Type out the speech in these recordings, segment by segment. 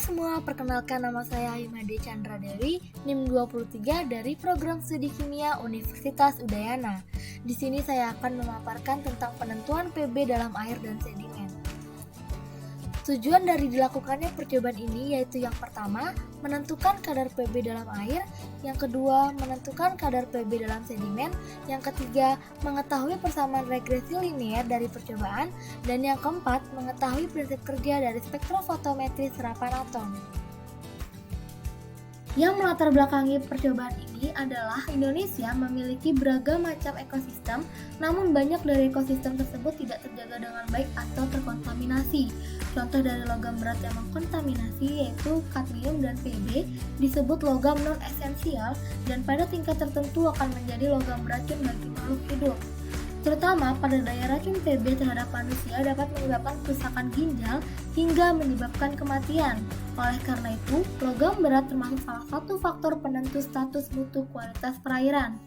semua, perkenalkan nama saya Himade Chandra Dewi, NIM 23 dari Program Studi Kimia Universitas Udayana. Di sini saya akan memaparkan tentang penentuan PB dalam air dan sedimen. Tujuan dari dilakukannya percobaan ini yaitu yang pertama, menentukan kadar PB dalam air, yang kedua, menentukan kadar PB dalam sedimen, yang ketiga, mengetahui persamaan regresi linear dari percobaan, dan yang keempat, mengetahui prinsip kerja dari spektrofotometri serapan atom. Yang melatar belakangi percobaan ini adalah Indonesia memiliki beragam macam ekosistem, namun banyak dari ekosistem tersebut tidak terjaga dengan baik atau terkontaminasi. Contoh dari logam berat yang mengkontaminasi yaitu kadmium dan Pb disebut logam non-esensial dan pada tingkat tertentu akan menjadi logam beracun bagi makhluk hidup. Terutama pada daya racun Pb terhadap manusia dapat menyebabkan kerusakan ginjal hingga menyebabkan kematian. Oleh karena itu, logam berat termasuk salah satu faktor penentu status mutu kualitas perairan.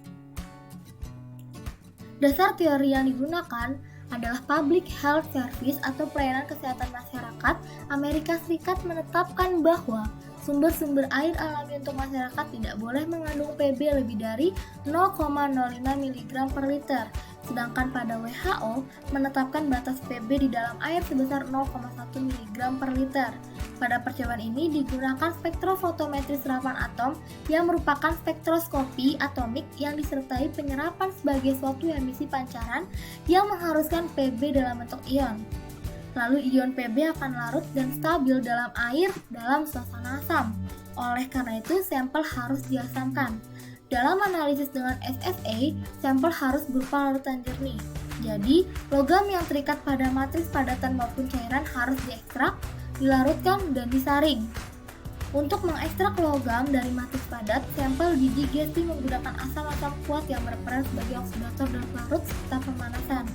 Dasar teori yang digunakan adalah Public Health Service atau pelayanan kesehatan masyarakat Amerika Serikat menetapkan bahwa sumber-sumber air alami untuk masyarakat tidak boleh mengandung Pb lebih dari 0,05 mg per liter. Sedangkan pada WHO menetapkan batas Pb di dalam air sebesar 0,1 mg per liter. Pada percobaan ini digunakan spektrofotometri serapan atom yang merupakan spektroskopi atomik yang disertai penyerapan sebagai suatu emisi pancaran yang mengharuskan Pb dalam bentuk ion. Lalu ion Pb akan larut dan stabil dalam air dalam suasana asam. Oleh karena itu, sampel harus diasamkan. Dalam analisis dengan SSA, sampel harus berupa larutan jernih. Jadi, logam yang terikat pada matris padatan maupun cairan harus diekstrak, dilarutkan, dan disaring. Untuk mengekstrak logam dari matris padat, sampel didigesti menggunakan asam-asam kuat yang berperan sebagai oksidator dan larut serta pemanasan.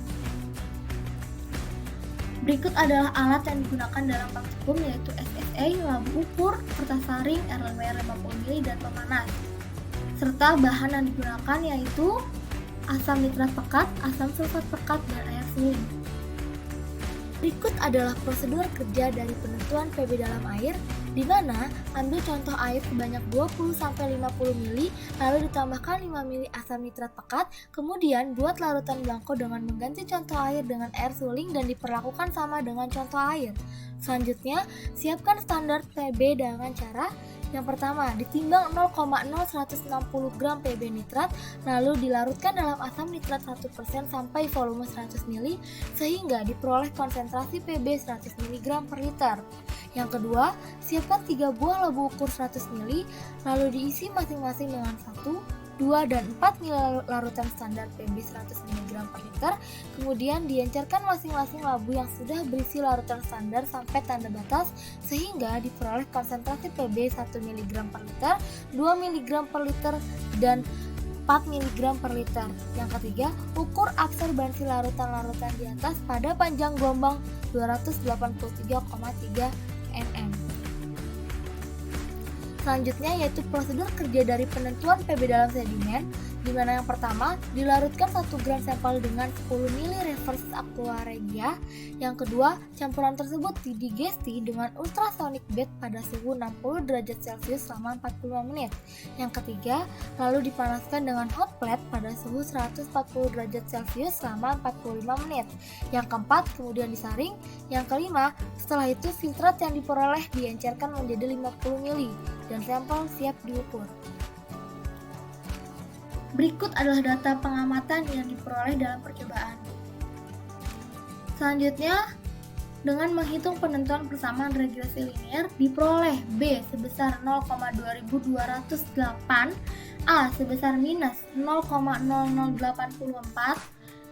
Berikut adalah alat yang digunakan dalam praktikum yaitu SSA, labu ukur, kertas saring, RLWR 50 ml, dan pemanas. Serta bahan yang digunakan yaitu asam nitrat pekat, asam sulfat pekat, dan air suling. Berikut adalah prosedur kerja dari penentuan Pb dalam air, di mana ambil contoh air sebanyak 20-50 ml, lalu ditambahkan 5 ml asam nitrat pekat, kemudian buat larutan blanko dengan mengganti contoh air dengan air suling dan diperlakukan sama dengan contoh air. Selanjutnya, siapkan standar Pb dengan cara yang pertama, ditimbang 0,0160 gram Pb nitrat, lalu dilarutkan dalam asam nitrat 1% sampai volume 100 ml, sehingga diperoleh konsentrasi Pb 100 mg per liter. Yang kedua, siapkan 3 buah labu ukur 100 ml, lalu diisi masing-masing dengan 1, 2, dan 4 ml larutan standar Pb 100 mg per liter, kemudian diencerkan masing-masing labu yang sudah berisi larutan standar sampai tanda batas sehingga diperoleh konsentrasi Pb 1 mg per liter, 2 mg per liter, dan 4 mg per liter. Yang ketiga, ukur absorbansi larutan-larutan di atas pada panjang gelombang 283,3 nm. Selanjutnya yaitu prosedur kerja dari penentuan Pb dalam sedimen, di mana yang pertama dilarutkan 1 gram sampel dengan 10 ml reverse aqua regia. Yang kedua, campuran tersebut didigesti dengan ultrasonic bed pada suhu 60 derajat Celcius selama 45 menit. Yang ketiga, lalu dipanaskan dengan hot plate pada suhu 140 derajat Celcius selama 45 menit. Yang keempat, kemudian disaring. Yang kelima, setelah itu filtrat yang diperoleh diencerkan menjadi 50 ml dan sampel siap diukur. Berikut adalah data pengamatan yang diperoleh dalam percobaan. Selanjutnya, dengan menghitung penentuan persamaan regresi linear, diperoleh B sebesar 0,2208, A sebesar minus 0,0084,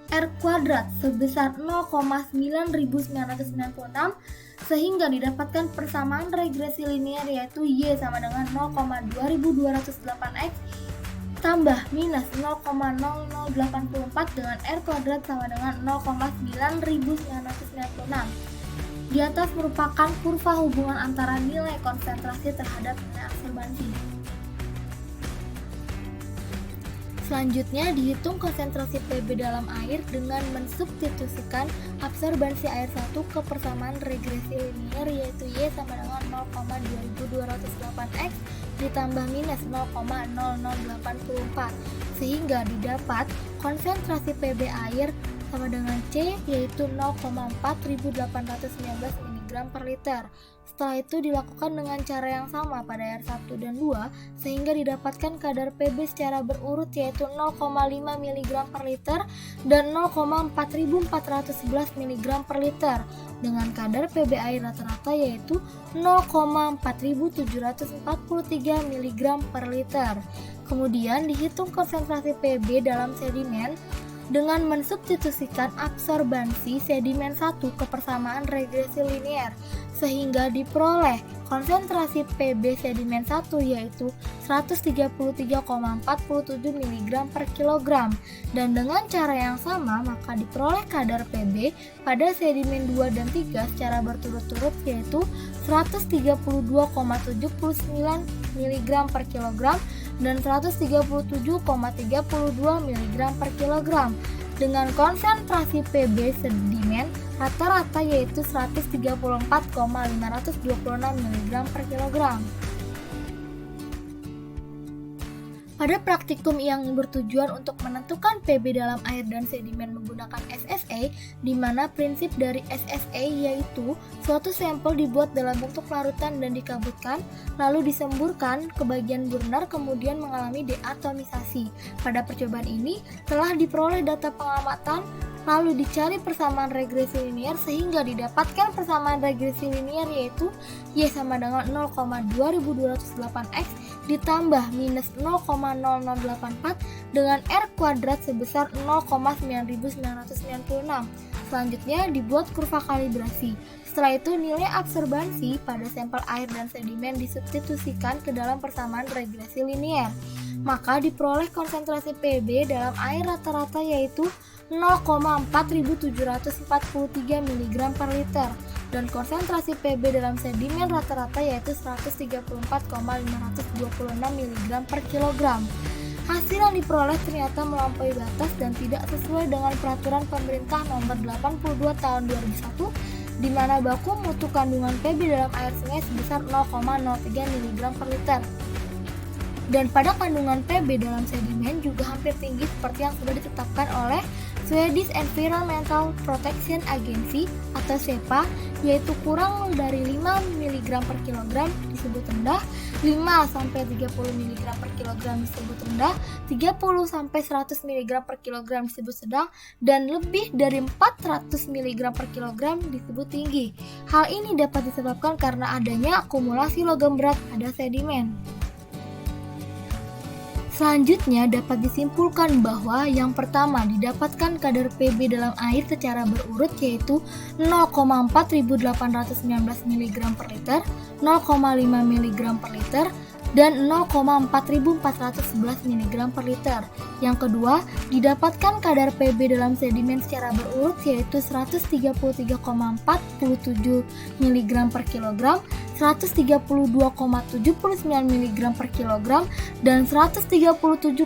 R kuadrat sebesar 0,9996, sehingga didapatkan persamaan regresi linear yaitu Y sama dengan 0,2208X tambah minus 0,0084 dengan R kuadrat sama dengan 0,9996. Di atas merupakan kurva hubungan antara nilai konsentrasi terhadap nilai absorbansi. Selanjutnya dihitung konsentrasi Pb dalam air dengan mensubstitusikan absorbansi air 1 ke persamaan regresi linear yaitu Y sama dengan 0,2208 X ditambah minus 0,0084 sehingga didapat konsentrasi Pb air sama dengan C yaitu 0,4819 mg per liter. Setelah itu dilakukan dengan cara yang sama pada air 1 dan 2 sehingga didapatkan kadar Pb secara berurut yaitu 0,5 mg per liter dan 0,4411 mg per liter dengan kadar Pb air rata-rata yaitu 0,4743 mg per liter. Kemudian dihitung konsentrasi Pb dalam sedimen dengan mensubstitusikan absorbansi sedimen 1 ke persamaan regresi linear sehingga diperoleh konsentrasi Pb sedimen 1 yaitu 133,47 mg per kilogram dan dengan cara yang sama maka diperoleh kadar Pb pada sedimen 2 dan 3 secara berturut-turut yaitu 132,79 mg per kilogram dan 137,32 mg per kilogram dengan konsentrasi Pb sedimen rata-rata yaitu 134,526 mg per kilogram. Pada praktikum yang bertujuan untuk menentukan Pb dalam air dan sedimen menggunakan SSA, di mana prinsip dari SSA yaitu suatu sampel dibuat dalam bentuk larutan dan dikabutkan, lalu disemburkan ke bagian burner kemudian mengalami deatomisasi. Pada percobaan ini telah diperoleh data pengamatan, lalu dicari persamaan regresi linear sehingga didapatkan persamaan regresi linear yaitu Y sama dengan 0,2208 X ditambah minus 0,0084 dengan R kuadrat sebesar 0,9996. Selanjutnya dibuat kurva kalibrasi. Setelah itu nilai absorbansi pada sampel air dan sedimen disubstitusikan ke dalam persamaan regresi linear. Maka diperoleh konsentrasi Pb dalam air rata-rata yaitu 0,4743 mg per liter dan konsentrasi Pb dalam sedimen rata-rata yaitu 134,526 mg per kilogram. Hasil yang diperoleh ternyata melampaui batas dan tidak sesuai dengan peraturan pemerintah nomor 82 tahun 2001 di mana baku mutu kandungan Pb dalam air sungai sebesar 0,03 mg per liter. Dan pada kandungan Pb dalam sedimen juga hampir tinggi seperti yang sudah ditetapkan oleh Swedish Environmental Protection Agency atau SEPA, yaitu kurang dari 5 mg per kilogram disebut rendah, 5-30 mg per kilogram disebut rendah, 30-100 mg per kilogram disebut sedang, dan lebih dari 400 mg per kilogram disebut tinggi. Hal ini dapat disebabkan karena adanya akumulasi logam berat pada sedimen. Selanjutnya dapat disimpulkan bahwa yang pertama didapatkan kadar Pb dalam air secara berurut yaitu 0,4819 mg per liter, 0,5 mg per liter, dan 0,4411 mg per liter. Yang kedua, didapatkan kadar Pb dalam sedimen secara berurut yaitu 133,47 mg per kilogram, 132,79 mg per kilogram, dan 137,32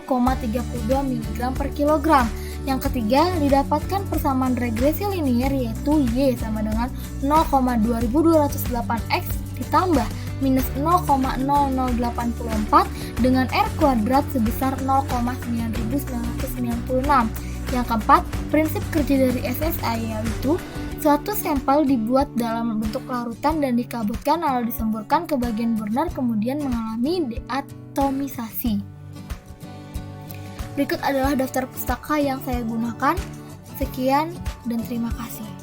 mg per kilogram. Yang ketiga, didapatkan persamaan regresi linear yaitu Y sama dengan 0,2208 X ditambah minus 0,0084 dengan R kuadrat sebesar 0,9996. Yang keempat, prinsip kerja dari SSA yaitu suatu sampel dibuat dalam bentuk larutan dan dikabutkan lalu disemburkan ke bagian burner kemudian mengalami deatomisasi. Berikut adalah daftar pustaka yang saya gunakan. Sekian dan terima kasih.